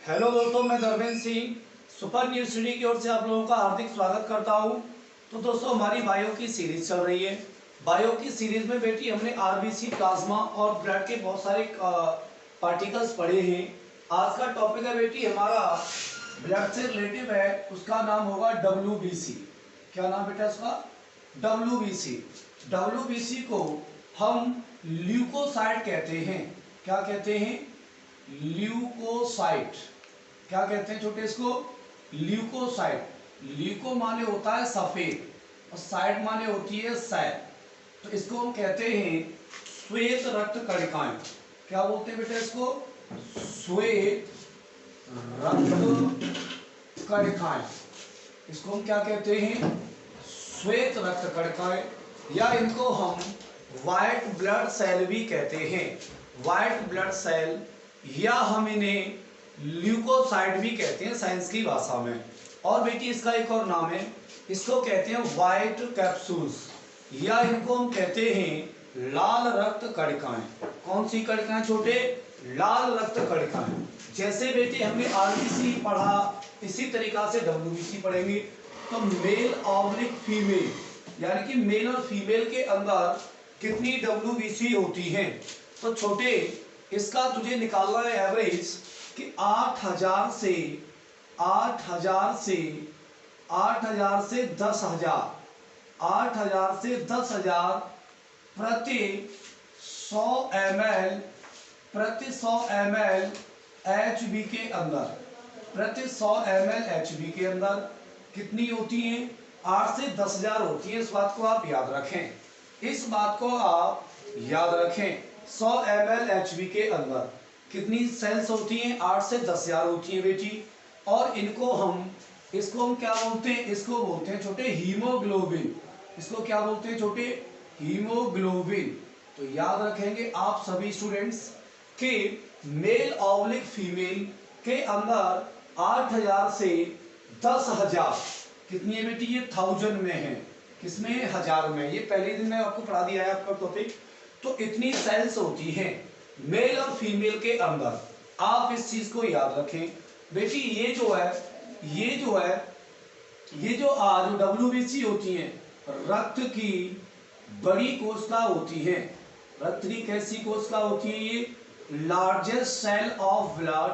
Hello दोस्तों, मैं Dharmendra Singh super news study की ओर से आप लोगों का हार्दिक स्वागत करता हूं। तो दोस्तों, हमारी बायो की सीरीज चल रही है। बायो की सीरीज में बेटी हमने आरबीसी, प्लाज्मा और ब्लड के बहुत सारे पार्टिकल्स पढ़े हैं। आज का टॉपिक है बेटी हमारा ब्लड से रिलेटिव है, उसका नाम होगा डब्ल्यूबीसी। क्या नाम बेटा उसका? डब्ल्यूबीसी। डब्ल्यूबीसी को हम ल्यूकोसाइट कहते हैं। क्या कहते हैं? ल्यूकोसाइट। क्या कहते हैं छोटे इसको? ल्यूकोसाइट। ल्यूको माने होता है सफेद और साइट माने होती है सैल। तो इसको हम कहते हैं श्वेत रक्त कणिकाएं। क्या बोलते हैं बेटा इसको? श्वेत रक्त कणिकाएं। इसको हम क्या कहते हैं? श्वेत रक्त कणिकाएं, या इनको हम व्हाइट ब्लड सेल भी कहते हैं। व्हाइट ब्लड सेल, या हम इन्हें ल्यूकोसाइट भी कहते हैं साइंस की भाषा में। और बेटी इसका एक और नाम है, इसको कहते हैं व्हाइट कैप्सूल्स, या इनको हम कहते हैं लाल रक्त कणिकाएं। कौन सी कणिकाएं छोटे? लाल रक्त कणिकाएं। जैसे बेटी हमने आरबीसी पढ़ा, इसी तरीका से डब्ल्यूबीसी पढ़ेंगे। तो मेल ऑब्लिक फीमेल, यानी कि मेल और फीमेल के अंदर कितनी डब्ल्यूबीसी होती हैं? तो छोटे इसका तुझे निकालना है एवरेज कि 8,000 से 10,000 8,000 से 10,000 प्रति 100 ml HB के अंदर, प्रति 100 ml HB के अंदर कितनी होती हैं? 8 से 10,000 होती है। इस बात को आप याद रखें, इस बात को आप याद रखें। 100 ml HB के अंदर कितनी सेल्स होती हैं? 8 से 10,000 होती हैं बेटी। और इसको हम क्या बोलते हैं? इसको बोलते हैं छोटे हीमोग्लोबिन। इसको क्या बोलते हैं छोटे? हीमोग्लोबिन। तो याद रखेंगे आप सभी स्टूडेंट्स कि मेल ऑब्लिक फीमेल के अंदर 8,000 से 10,000 कितनी है बेटी? ये 1000 में है। किसमें? 1000 में। ये पहले दिन में आपको पढ़ा दिया है आपका टॉपिक। तो इतनी सेल्स होती हैं मेल और फीमेल के अंदर। आप इस चीज को याद रखें बेटी। ये जो डब्ल्यूबीसी होती हैं, रक्त की बड़ी कोशिका होती है। रक्त की कैसी कोशिका होती है? ये लार्जेस्ट सेल ऑफ ब्लड।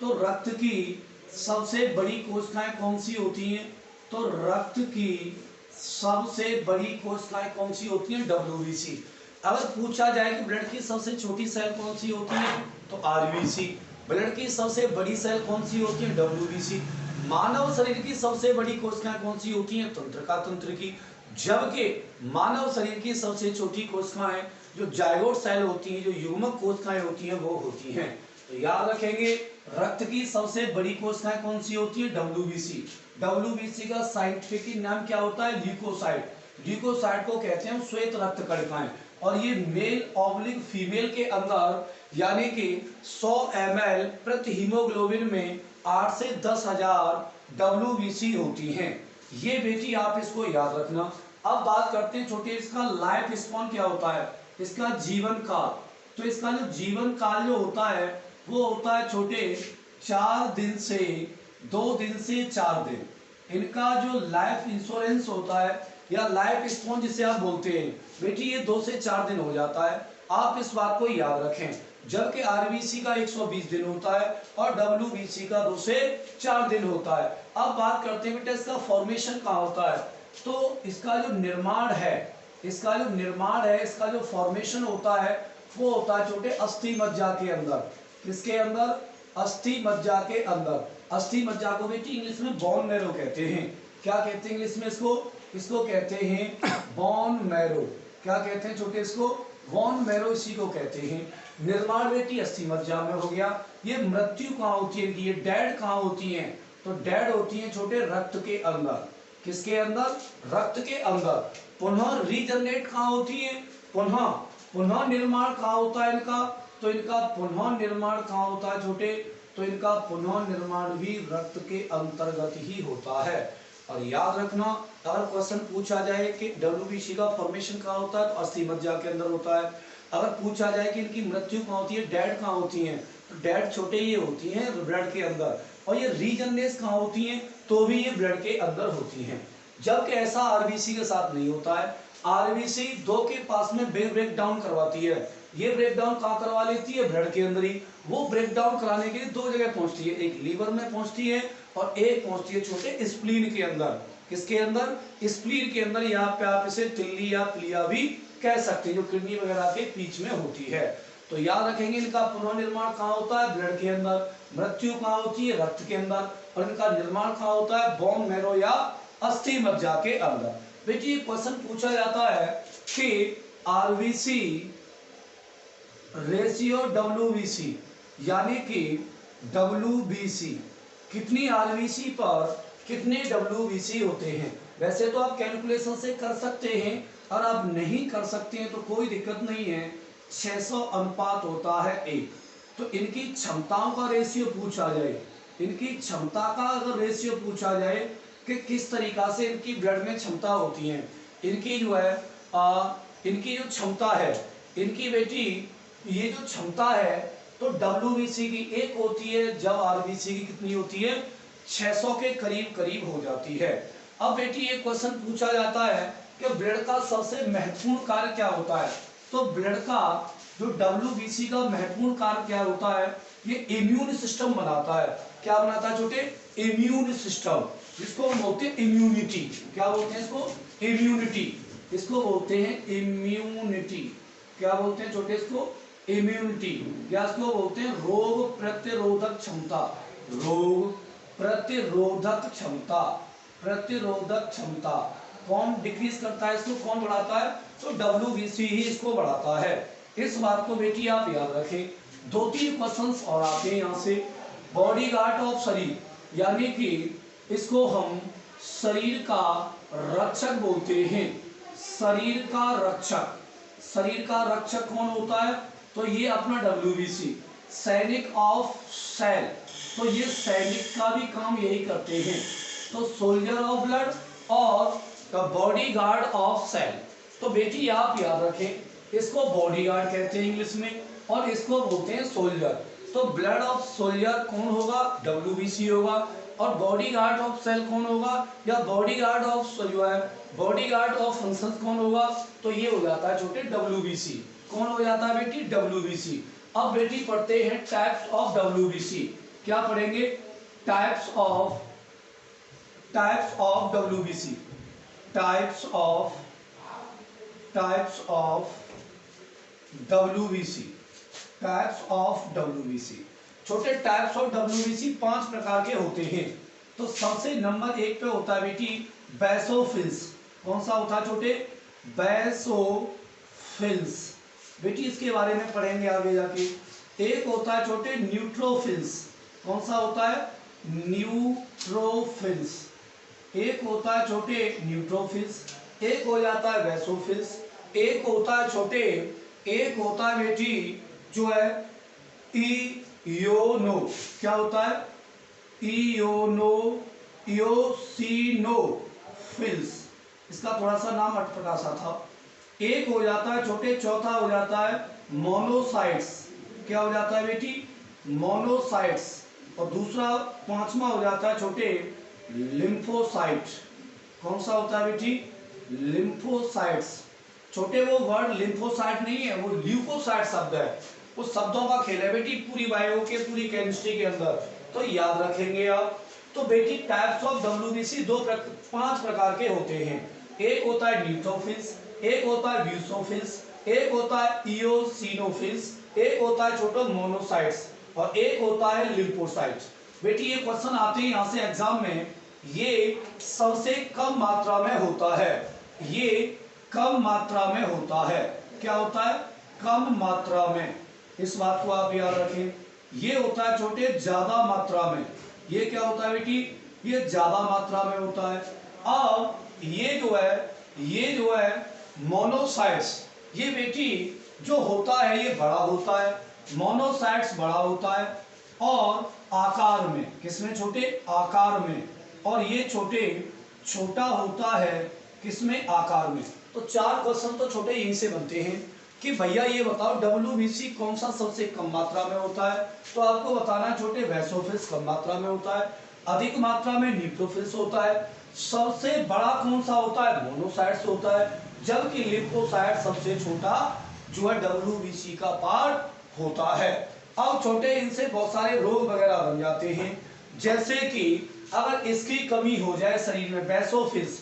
तो रक्त की सबसे बड़ी कोशिकाएं कौन सी होती हैं? तो रक्त की सबसे बड़ी कोशिकाएं कौन सी होती हैं? डब्ल्यूबीसी। अगर पूछा जाए कि ब्लड की सबसे छोटी सेल कौन सी होती है? तो आरबीसी। ब्लड की सबसे बड़ी सेल कौन सी होती है? डब्ल्यूबीसी। मानव शरीर की सबसे बड़ी कोशिकाएं कौन सी होती हैं? तंत्रिका की। जबकि मानव शरीर की सबसे छोटी कोशिकाएं जो जाइगोट सेल होती हैं, जो युग्मक कोशिकाएं होती हैं, वो होती हैं। तो याद रखेंगे, रक्त की सबसे बड़ी कोशिकाएं कौन सी होती है? डब्ल्यूबीसी। डब्ल्यूबीसी का साइंटिफिक नाम क्या होता है? ल्यूकोसाइट। ल्यूकोसाइट को कहते हैं श्वेत रक्त कणिकाएं। और ये मेल ऑब्लिक फीमेल के अंदर, यानी कि 100 ml प्रति हीमोग्लोबिन में 8 से 10,000 डब्ल्यूबीसी होती हैं। ये बेटी आप इसको याद रखना। अब बात करते हैं छोटे, इसका लाइफ स्पॉन क्या होता है? इसका जीवन काल। तो इसका जो जीवन काल जो होता है वो होता है छोटे 4 दिन से 2 दिन से 4 दिन। इनका जो लाइफ इंश्योरेंस होता है या लाइफ स्पॉन जिसे आप बोलते हैं बेटी, ये 2 से 4 दिन हो जाता है। आप इस बात को याद रखें। जबकि आरबीसी का 120 दिन होता है और डब्ल्यूबीसी का 2 से 4 दिन होता है। अब बात करते हैं बेटा इसका फॉर्मेशन कहाँ होता है? तो इसका जो निर्माण है, इसका जो फॉर्मेशन होता है वो होता है छोटे अस्थि मज्जा के अंदर। किसके अंदर? अस्थि मज्जा के अंदर। अस्थि मज्जा को बेटी इंग्लिश में बोन मैरो कहते हैं। क्या कहते हैं इंग्लिश में इसको कहते हैं बोन मैरो। क्या कहते हैं छोटे इसको? बोन मैरो, इसी को कहते हैं। निर्माण बेटी अस्थि मज्जा में हो गया। ये मृत्यु कहाँ होती है? ये डेड कहाँ होती है? तो डेड होती है छोटे रक्त के अंदर। किसके अंदर? रक्त के अंदर। पुनः रीजनरेट कहाँ होती है? पुनः निर्माण कहाँ होता है इनका? तो इनका पुनः निर्माण कहाँ होता है छोटे? तो इनका पुनः निर्माण भी रक्त के अंतर्गत ही होता है। और याद रखना, अगर क्वेश्चन पूछा जाए कि डब्ल्यूबीसी का फॉर्मेशन कहाँ होता है, तो अस्थि मज्जा के अंदर होता है। अगर पूछा जाए कि इनकी मृत्यु कहाँ होती है, डेड कहाँ होती है, डेड छोटे ये होती हैं ब्लड के अंदर, और ये रीजनलेस कहाँ होती हैं, तो भी ये ब्लड के अंदर होती हैं। जबकि ऐसा आरबीसी के साथ नहीं होता है। आरबीसी दो के पास में ब्रेक डाउन करवाती है। ये ब्रेक डाउन कहाँ करवा लेती है, ब्लड के अंदर ही। वो ब्रेक डाउन कराने के लिए दो जगह पहुंचती है, एक लीवर में पहुंचती है और एक पहुंचती है छोटे स्प्लीन के अंदर। किसके अंदर, स्प्लीन के अंदर। यहाँ पे आप इसे तिल्ली या प्लिया भी कह सकते हैं, जो किडनी वगैरह के बीच में होती है। तो याद रखेंगे इनका पुनर्निर्माण कहाँ होता है, ब्लड के अंदर। मृत्यु कहाँ होती है, रक्त के अंदर। और इनका निर्माण कहाँ होता है, बोन मैरो या अस्थि मज्जा के अंदर। बेटी क्वेश्चन पूछा जाता है कि आरबीसी रेशियो डब्ल्यूबीसी, यानी कि डब्ल्यूबीसी कितनी आरबीसी पर कितने डब्ल्यूबीसी होते हैं। वैसे तो आप कैलकुलेशन से कर सकते हैं, और आप नहीं कर सकते हैं तो कोई दिक्कत नहीं है। 600 अनुपात होता है 1। तो इनकी क्षमताओं का रेशियो पूछा जाए, इनकी क्षमता का अगर रेशियो पूछा जाए कि किस तरीका से इनकी ब्लड में क्षमता होती है, इनकी जो है इनकी जो क्षमता है, इनकी बेटी ये जो क्षमता है, तो डब्ल्यूबीसी की 1 होती है, जब आरबीसी की कितनी होती है, 600 के करीब करीब हो जाती है। अब बेटी ये क्वेश्चन पूछा जाता है कि ब्लड का सबसे महत्वपूर्ण कार्य क्या होता है। तो ब्लड का जो डब्ल्यूबीसी का महत्वपूर्ण कार्य क्या होता है, ये इम्यून सिस्टम बनाता है। क्या बनाता है छोटे, इम्यून सिस्टम, जिसको हम बोलते हैं इम्यूनिटी। क्या बोलते हैं इसको, इम्यूनिटी। इसको बोलते हैं इम्यूनिटी। क्या बोलते हैं छोटे, इसको इम्यूनिटी। क्या इसको बोलते हैं, रोग प्रतिरोधक क्षमता। रोग प्रतिरोधक क्षमता, प्रतिरोधक क्षमता। कौन डिक्रीज करता है इसको, कौन बढ़ाता है, तो डब्ल्यूबीसी ही इसको बढ़ाता है। इस बात को बेटी आप याद रखें। 2-3 क्वेश्चंस और आते हैं यहाँ से। बॉडी गार्ड ऑफ शरीर, यानी कि इसको हम शरीर का रक्षक बोलते हैं। शरीर का रक्षक, शरीर का रक्षक कौन होता है, तो ये अपना डब्ल्यूबीसी। सैनिक ऑफ सेल, तो ये सैनिक का भी काम यही करते हैं। तो सोल्जर ऑफ ब्लड और the bodyguard of cell. तो बेटी आप याद रखें, इसको बॉडी गार्ड कहते हैं इंग्लिश में, और इसको बोलते हैं सोल्जर। तो ब्लड ऑफ सोल्जर कौन होगा, डब्ल्यूबीसी होगा। और बॉडी गार्ड ऑफ सेल कौन होगा, या बॉडी गार्ड ऑफ जो है बॉडी गार्ड ऑफ फंक्शंस कौन होगा, तो ये हो जाता है छोटे डब्ल्यूबीसी। कौन हो जाता है बेटी, डब्ल्यूबीसी। अब बेटी पढ़ते हैं टाइप्स ऑफ डब्ल्यूबीसी। क्या पढ़ेंगे, types of WBC. Types of WBC, types of WBC. छोटे टाइप्स ऑफ डब्ल्यूबीसी 5 प्रकार के होते हैं। तो सबसे नंबर 1 पे होता है बेटी बेसोफिल्स। कौन सा होता है छोटे, बेसोफिल्स। बेटी इसके बारे में पढ़ेंगे आगे जाके। एक होता है छोटे न्यूट्रोफिल्स। कौन सा होता है, न्यूट्रोफिल्स। एक होता है छोटे न्यूट्रोफिल्स, एक हो जाता है बेसोफिल्स। एक होता है छोटे, एक होता है बेटी जो है इयोनो। क्या होता है, इयोसिनोफिल्स। इसका थोड़ा सा नाम अटपटा सा था। एक हो जाता है छोटे, चौथा हो जाता है मोनोसाइट्स। क्या हो जाता है बेटी, मोनोसाइट्स। और दूसरा 5वां हो जाता है छोटे लिम्फोसाइट। कौन सा होता है बेटी, लिम्फोसाइट्स। छोटे वो वर्ड लिम्फोसाइट नहीं है, वो ल्यूकोसाइट शब्द है। वो शब्दों का खेल है बेटी, पूरी बायो के, पूरी केमिस्ट्री के अंदर। तो याद रखेंगे आप। तो बेटी टाइप्स ऑफ डब्ल्यूबीसी 5 प्रकार के होते हैं। एक होता है न्यूट्रोफिल्स, एक होता है ब्यूसोफिल्स, एक होता है इयोसिनोफिल्स, एक होता है छोटा मोनोसाइट्स, और एक होता है लिम्फोसाइट्स। बेटी ये क्वेश्चन आते हैं यहाँ से एग्जाम में। ये सबसे कम मात्रा में होता है, ये कम मात्रा में होता है। क्या होता है, कम मात्रा में। इस बात को आप याद रखें। ये होता है छोटे ज्यादा मात्रा में। ये क्या होता है बेटी, ये ज्यादा मात्रा में होता है। अब ये जो है मोनोसाइट्स, ये बेटी जो होता है ये बड़ा होता है। मोनोसाइट्स बड़ा होता है और आकार में, किसमें छोटे, आकार में। और ये छोटे छोटा होता है किसमें, आकार में। तो 4 क्वेश्चन तो छोटे यहीं से बनते हैं। कि भैया ये बताओ WBC कौन सा सबसे कम मात्रा में होता है, तो आपको बताना है छोटे वैसोफिल्स कम मात्रा में होता है, अधिक मात्रा में न्यूट्रोफिल्स होता है, सबसे बड़ा कौन सा होता है मोनोसाइट्स होता है, जबकि लिम्फोसाइट सबसे छोटा जो है WBC का पार्ट होता है। अब छोटे इनसे बहुत सारे रोग वगैरह बन जाते हैं, जैसे कि अगर इसकी कमी हो जाए शरीर में वैसोफिल्स,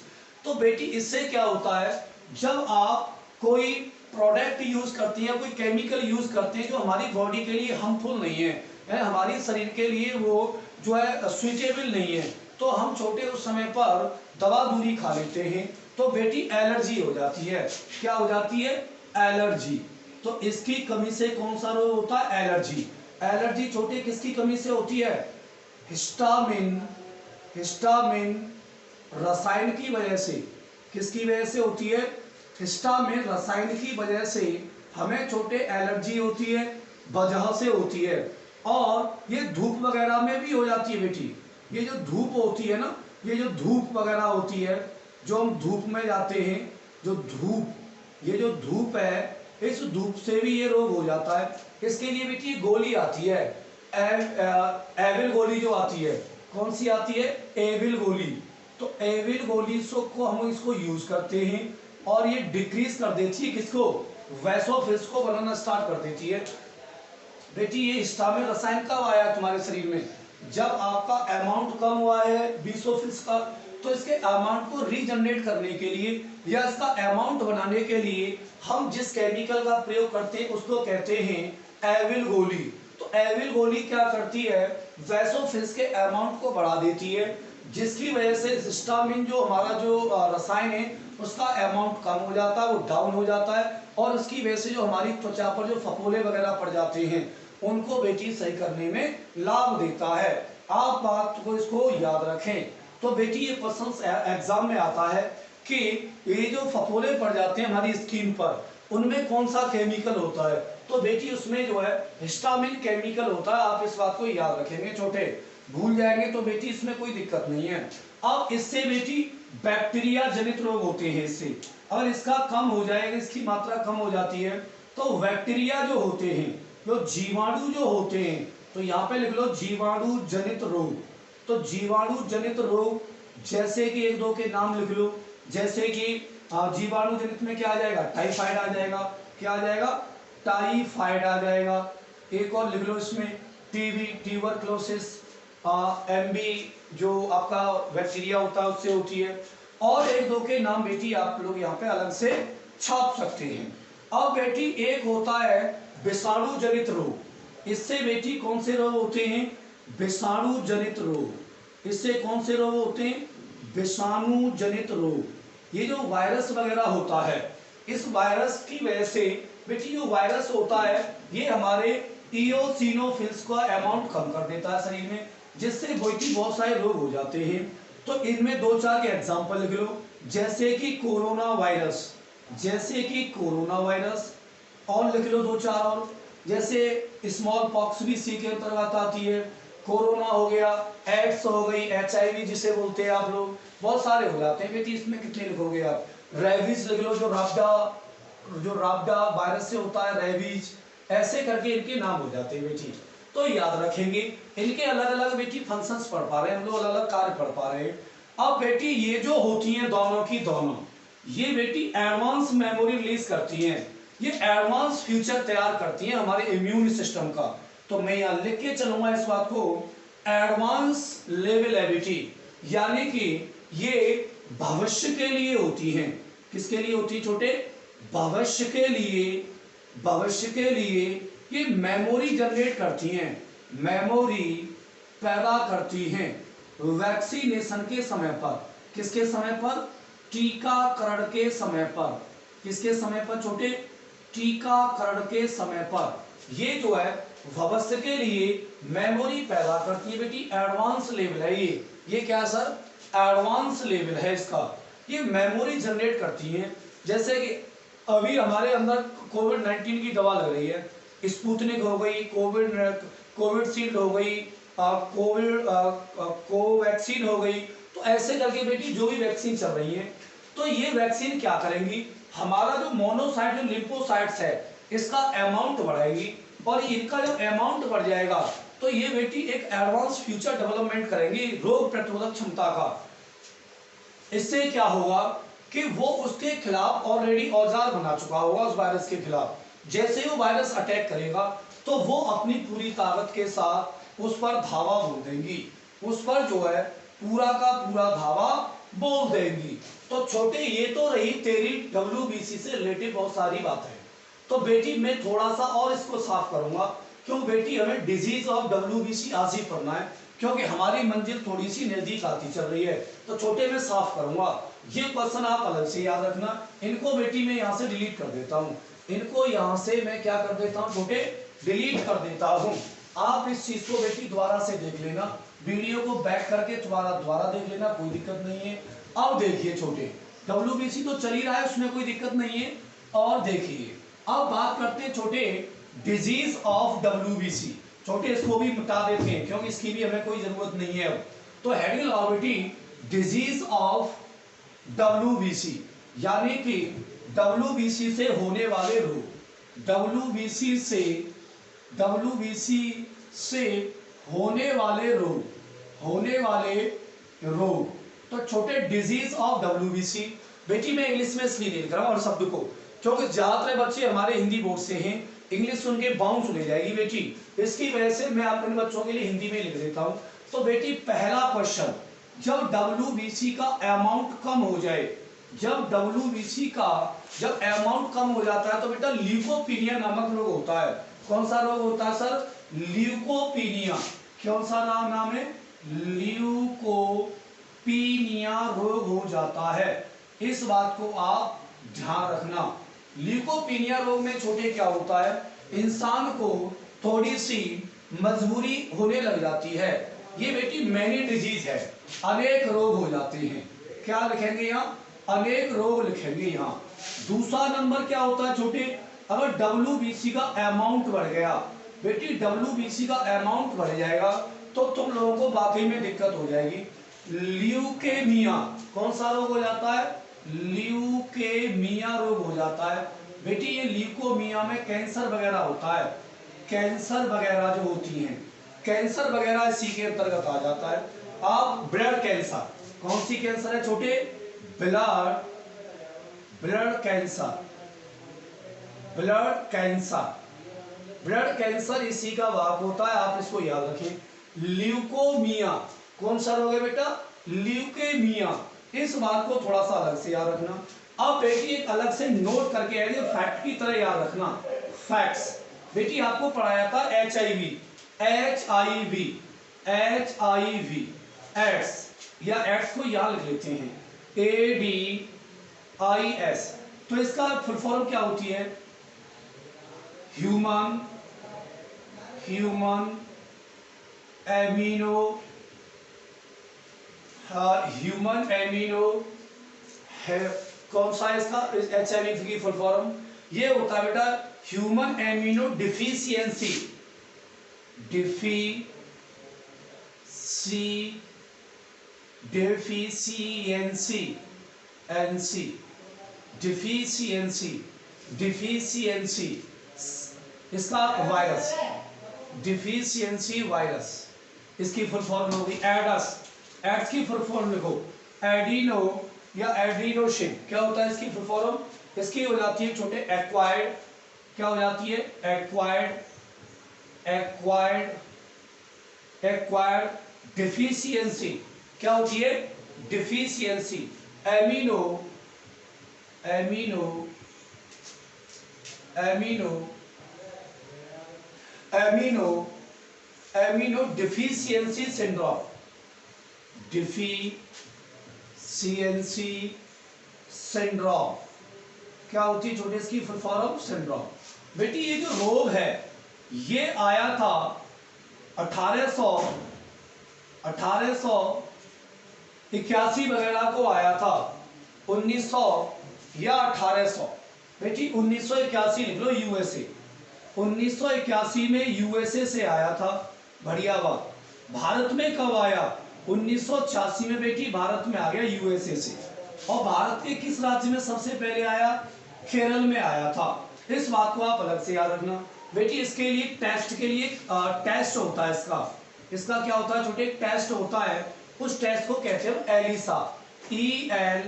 तो बेटी इससे क्या होता है, जब आप कोई प्रोडक्ट यूज करती हैं, कोई केमिकल यूज करते हैं जो हमारी बॉडी के लिए हार्मफुल नहीं है, हमारी शरीर के लिए वो जो है सुइटेबल नहीं है, तो हम छोटे उस समय पर दवा दूरी खा लेते हैं, तो बेटी एलर्जी हो जाती है। क्या हो जाती है? एलर्जी। तो इसकी कमी से कौन सा रोग होता है? एलर्जी। एलर्जी छोटे किसकी कमी से होती है? हिस्टामिन। हिस्टामिन रसायन की वजह से, किसकी वजह से होती है? हिस्टामिन रसायन की वजह से हमें छोटे एलर्जी होती है, वजह से होती है। और ये धूप वगैरह में भी हो जाती है बेटी। ये जो धूप होती है ना, ये जो धूप वगैरह होती है, जो हम धूप में जाते हैं, जो धूप, ये जो धूप है, इस धूप से भी ये रोग हो जाता है। इसके लिए बेटी गोली आती है, एविल गोली जो आती है, कौन सी आती है? एविल गोली। तो एविल गोली को हम इसको यूज करते हैं और ये डिक्रीज कर देती है किसको? वैसोफिल्स को बनाना स्टार्ट कर देती है। बेटी ये हिस्टामिन रसायन कब आया तुम्हारे शरीर में? जब आपका अमाउंट कम हुआ है वैसोफिल्स का, तो इसके अमाउंट को रीजनरेट करने के लिए या इसका अमाउंट बनाने के लिए हम जिस केमिकल का प्रयोग करते हैं उसको कहते हैं एविल गोली। तो एविल गोली क्या करती है? वैसोफिल्स के अमाउंट को बढ़ा देती है, जिसकी वजह से हिस्टामिन जो हमारा जो रसायन है उसका अमाउंट कम हो जाता है, वो डाउन हो जाता है, और उसकी वजह से जो हमारी त्वचा पर जो फफोले वगैरह पड़ जाते हैं उनको बेटी सही करने में लाभ देता है। आप बात को इसको याद रखें। तो बेटी ये क्वेश्चन एग्जाम में आता है कि ये जो फफोले पड़ जाते हैं हमारी स्किन पर, उनमें कौन सा केमिकल होता है? तो बेटी उसमें जो है हिस्टामिन केमिकल होता है। आप इस बात को याद रखेंगे, छोटे भूल जाएंगे तो बेटी इसमें कोई दिक्कत नहीं है। अब इससे बेटी बैक्टीरिया जनित रोग होते हैं। इससे अगर इसका कम हो जाएगा, इसकी मात्रा कम हो जाती है, तो बैक्टीरिया जो होते हैं, जो जीवाणु जो होते हैं, तो यहाँ पे लिख लो जीवाणु जनित रोग। तो जीवाणु जनित रोग जैसे कि एक दो के नाम लिख लो, जैसे कि जीवाणु जनित में क्या आ जाएगा? टाइफाइड आ जाएगा। क्या आ जाएगा? टाइफाइड आ जाएगा। एक और लिख लो इसमें टीबी, ट्यूबरक्लोसिस, एमबी जो आपका बैक्टीरिया होता है उससे होती है। और एक दो के नाम बेटी आप लोग यहाँ पे अलग से छाप सकते हैं। अब बेटी एक होता है विषाणु जनित रोग। इससे बेटी कौन से रोग होते हैं? विषाणु जनित रोग। इससे कौन से रोग होते हैं? विषाणु जनित रोग। ये जो वायरस वगैरह होता है, इस वायरस की वजह से बेटी जो वायरस होता है ये हमारे इओसिनोफिल्स का अमाउंट कम कर देता है शरीर में, जिससे बेटी बहुत सारे रोग हो जाते हैं। तो इनमें दो चार के एग्जांपल लिख लो, जैसे कि कोरोना वायरस, जैसे कि कोरोना वायरस, और लिख लो दो चार और, जैसे स्मॉल पॉक्स भी इसी के अंतर्गत आती है, कोरोना हो गया, एड्स हो गई, HIV जिसे बोलते हैं आप लोग, बहुत सारे हो जाते हैं बेटी। इसमें कितने लिखोगे आप? रेबीज लिख लो, जो राबडा वायरस से होता है, रेबीज, ऐसे करके इनके नाम हो जाते हैं बेटी। तो याद रखेंगे, इनके अलग अलग बेटी फंक्शंस पढ़ पा रहे हैं हम लोग, अलग अलग कार्य पढ़ पा रहे हैं। अब बेटी ये जो होती हैं दोनों की दोनों, ये बेटी एडवांस मेमोरी रिलीज करती हैं, ये एडवांस फ्यूचर तैयार करती हैं हमारे इम्यून सिस्टम का। तो मैं यहाँ लिख के चलूंगा इस बात को, एडवांस लेवल एबिलिटी, यानी कि ये भविष्य के लिए होती हैं। किसके लिए होती है छोटे? भविष्य के लिए। भविष्य के लिए ये मेमोरी जनरेट करती हैं, मेमोरी पैदा करती हैं वैक्सीनेशन के समय पर। किसके समय पर? टीकाकरण के समय पर। किसके समय पर छोटे? टीकाकरण के समय पर ये जो है भविष्य के लिए मेमोरी पैदा करती है बेटी। एडवांस लेवल है ये क्या सर? एडवांस लेवल है इसका। ये मेमोरी जनरेट करती है। जैसे कि अभी हमारे अंदर कोविड-19 की दवा लग रही है, स्पुतनिक हो गई, कोविडशील्ड हो गई, कोवैक्सीन हो गई, तो ऐसे करके बेटी जो भी वैक्सीन चल रही है, तो ये वैक्सीन क्या करेंगी? हमारा जो मोनोसाइट जो लिम्फोसाइट्स है इसका अमाउंट बढ़ाएगी, और इनका जब अमाउंट बढ़ जाएगा तो ये बेटी एक एडवांस फ्यूचर डेवलपमेंट करेंगी रोग प्रतिरोधक क्षमता का। इससे क्या होगा कि वो उसके खिलाफ ऑलरेडी औजार बना चुका होगा उस वायरस के खिलाफ। जैसे ही वो वायरस अटैक करेगा तो वो अपनी पूरी ताकत के साथ उस पर धावा बोल देंगी, उस पर जो है पूरा का पूरा धावा बोल देंगी। तो छोटे ये तो रही तेरी WBC से रिलेटेड बहुत सारी बातें। तो बेटी मैं थोड़ा सा और इसको साफ करूंगा, क्यों बेटी हमें डिजीज ऑफ WBC आज ही पढ़ना है, क्योंकि हमारी मंजिल थोड़ी सी नजदीक आती चल रही है। तो छोटे में साफ करूंगा, ये क्वेश्चन आप अलग से याद रखना। इनको बेटी मैं यहाँ से डिलीट कर देता हूँ, इनको यहाँ से मैं क्या कर देता हूँ छोटे, डिलीट कर देता हूँ। आप इस चीज को बेटी दोबारा से देख लेना, वीडियो को बैक करके दोबारा देख लेना, कोई दिक्कत नहीं है। अब देखिए छोटे, WBC तो चल ही रहा है, उसमें कोई दिक्कत नहीं है। और देखिए अब बात करते हैं छोटे डिजीज ऑफ WBC। छोटे इसको भी मिटा देते हैं क्योंकि इसकी भी हमें कोई जरूरत नहीं है अब। तो हेडिंग लगाओ बेटी डिजीज ऑफ WBC, यानी कि WBC से होने वाले रोग, WBC से होने वाले रोग। तो छोटे डिजीज ऑफ WBC बेटी मैं इंग्लिश में इसलिए लिख रहा हूं और शब्द को, क्योंकि ज्यादातर बच्चे हमारे हिंदी बोर्ड से हैं, इंग्लिश सुन के बाउंस हो जाएगी बेटी, इसकी वजह से मैं अपने बच्चों के लिए हिंदी में लिख देता हूं। तो बेटी पहला क्वेश्चन, जब WBC का अमाउंट कम हो जाए, जब अमाउंट कम हो जाता है तो बेटा ल्यूकोपीनिया नामक रोग होता है। कौन सा रोग होता है सर? ल्यूकोपीनिया। कौन सा नाम है? ल्यूकोपीनिया रोग हो जाता है। इस बात को आप ध्यान रखना। ल्यूकोपीनिया रोग में छोटे क्या होता है, इंसान को थोड़ी सी मजबूरी होने लग जाती है। ये बेटी मैनी डिजीज है, अनेक रोग हो जाते हैं। क्या लिखेंगे यहाँ? अनेक रोग लिखेंगे यहाँ। दूसरा नंबर क्या होता है छोटे, अगर WBC का अमाउंट बढ़ गया, बेटी WBC का अमाउंट बढ़ जाएगा तो तुम लोगों को वाकई में दिक्कत हो जाएगी। ल्यूकेमिया, कौन सा रोग हो जाता है? ल्यूकेमिया रोग हो जाता है। बेटी ये ल्यूकोमिया में कैंसर वगैरह होता है, कैंसर वगैरह जो होती हैं, कैंसर वगैरह इसी के अंतर्गत आ जाता है। अब ब्लड कैंसर, कौन सी कैंसर है छोटे? ब्लड कैंसर इसी का भाग होता है, आप इसको याद रखें। ल्यूकोमिया कौन सा रोग है बेटा? ल्यूकेमिया। इस बात को थोड़ा सा अलग से याद रखना। अब बेटी एक अलग से नोट करके फैक्ट की तरह याद रखना। फैक्ट्स बेटी आपको पढ़ाया था HIV एड्स, या एड्स को याद लिख लेते हैं AIDS। तो इसका फुल फॉर्म क्या होती है? ह्यूमन एमिनो कौन सा है इसका? HIV की फुल फॉर्म ये होता है बेटा ह्यूमन एमिनो डिफिशियंसी इसका वायरस, डिफिशियंसी वायरस, इसकी फुल फॉर्म होगी एड्स की फुल फॉर्म लिखो एडिनो या एड्रीनोशिन। क्या होता है इसकी फुल फॉर्म? इसकी हो जाती है छोटे एक्वायर्ड, क्या हो जाती है? Acquired deficiency. क्या होती है? डिफिशियंसी। एमिनो डिफिशियंसी सिंड्रोम, क्या होती है छोटे इसकी फुल फॉर्म? सिंड्रोम। बेटी ये जो रोग है ये आया था 1881 वगैरह को आया था, 1900 या 1800। बेटी 1981 लिख लो, USA 1981 में USA से आया था। बढ़िया बात। भारत में कब आया? 1986 में बेटी भारत में आ गया USA से। और भारत के किस राज्य में सबसे पहले आया? केरल में आया था। इस बात को आप अलग से याद रखना बेटी। इसके लिए टेस्ट के लिए टेस्ट होता है इसका क्या होता है छोटे, टेस्ट होता है। उस टेस्ट को कहते हैं एलिसा, ELISH,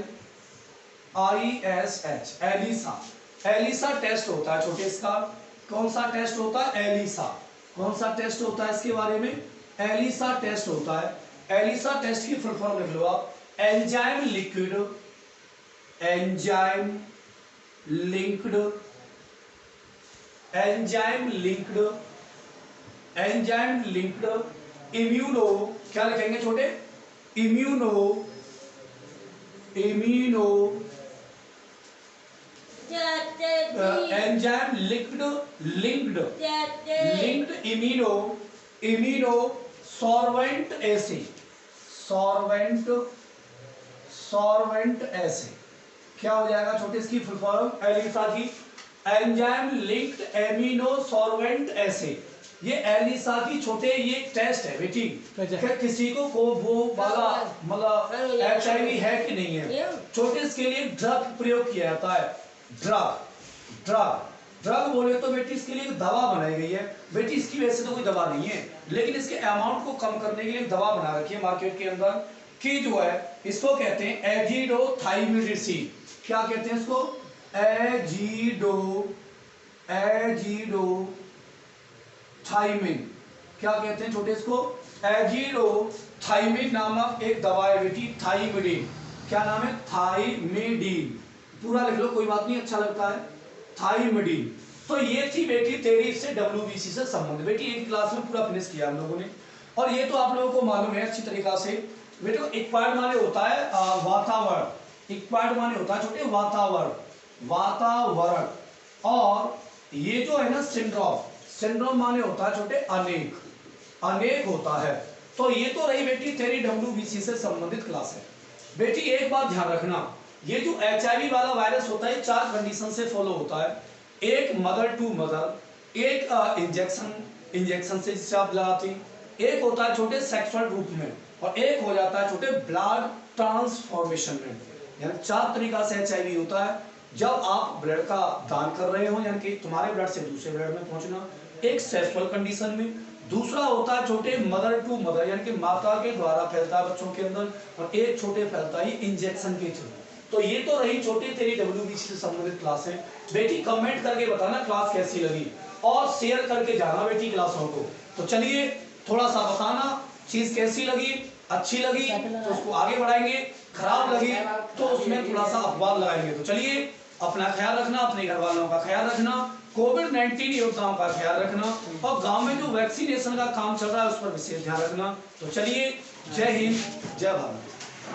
एलिसा टेस्ट होता है छोटे। इसका कौन सा टेस्ट होता है, एलिसा। कौन सा टेस्ट होता है इसके बारे में, एलिसा टेस्ट होता है। एलिसा टेस्ट की फुल फॉर्म लिख लो आप, enzyme liquid, enzyme linked, enzyme linked immuno, क्या लिखेंगे छोटे, इम्यूनो एंजाइम लिंक्ड इम्यूनो सॉर्वेंट ऐसे क्या हो जाएगा छोटे, इसकी फुल फॉर्म एलिसा की, एंजाइम लिंक्ड एमिनो सॉल्वेंट ऐसे। ये एलिसा की छोटे ये टेस्ट है बेटी, किसी को वो वाला मतलब HIV है कि नहीं है छोटे, इसके लिए ड्रग प्रयोग किया जाता है। ड्रग बोले तो बेटी इसके लिए दवा बनाई गई है बेटी। इसकी वैसे तो कोई दवा नहीं है, लेकिन इसके अमाउंट को कम करने के लिए दवा बना रखी है मार्केट के अंदर कि जो है इसको कहते हैं एजिडोथाइमिडिन। क्या कहते हैं इसको, एजिडोथाइमिन। क्या कहते हैं छोटे इसको, एजिडोथाइमिन नामक एक दवा है बेटी, थाइमिडीन। क्या नाम है, थाइमिडीन। पूरा लिख लो कोई बात नहीं, अच्छा लगता है, थाइमिडीन। तो ये थी बेटी तेरी से WBC से संबंध बेटी, एक क्लास में पूरा फिनिश किया हम लोगों ने। और ये तो आप लोगों को मालूम है अच्छी तरीका से बेटा। इक्वायर्ड माने होता है वातावरण, इक्वायर्ड माने होता है छोटे वातावरण। और ये जो है ना सिंड्रोम माने होता है छोटे अनेक होता है। तो ये तो रही बेटी तेरी WBC से संबंधित क्लास है बेटी। एक बात ध्यान रखना, ये जो HIV वाला वायरस होता है 4 कंडीशन से फॉलो होता है। एक मदर टू मदर, एक इंजेक्शन से जिससे आप लगाते हैं, एक होता है छोटे सेक्सुअल रूप में, और एक हो जाता है छोटे ब्लड ट्रांसफॉर्मेशन में। यानी 4 तरीका से HIV होता है। जब आप ब्लड का दान कर रहे हो यानी कि तुम्हारे ब्लड से दूसरे ब्लड में पहुंचना, एक सेक्सुअल कंडीशन में, दूसरा होता है छोटे मदर टू मदर यानी कि माता के द्वारा फैलता है बच्चों के अंदर, और एक छोटे फैलता है इंजेक्शन के थ्रू। तो ये तो रही छोटे तेरी WBC से संबंधित क्लास है बेटी। कमेंट करके बताना क्लास कैसी लगी, और शेयर करके जाना बेटी क्लासों को। तो चलिए थोड़ा सा बताना चीज कैसी लगी, अच्छी लगी तो उसको आगे बढ़ाएंगे, खराब लगी तो उसमें थोड़ा सा अपवाद लगाएंगे। तो चलिए अपना ख्याल रखना, अपने घर वालों का ख्याल रखना, कोविड-19 योद्धाओं का ख्याल रखना, और गांव में जो वैक्सीनेशन का काम चल रहा है उस पर विशेष ध्यान रखना। तो चलिए, जय हिंद, जय भारत।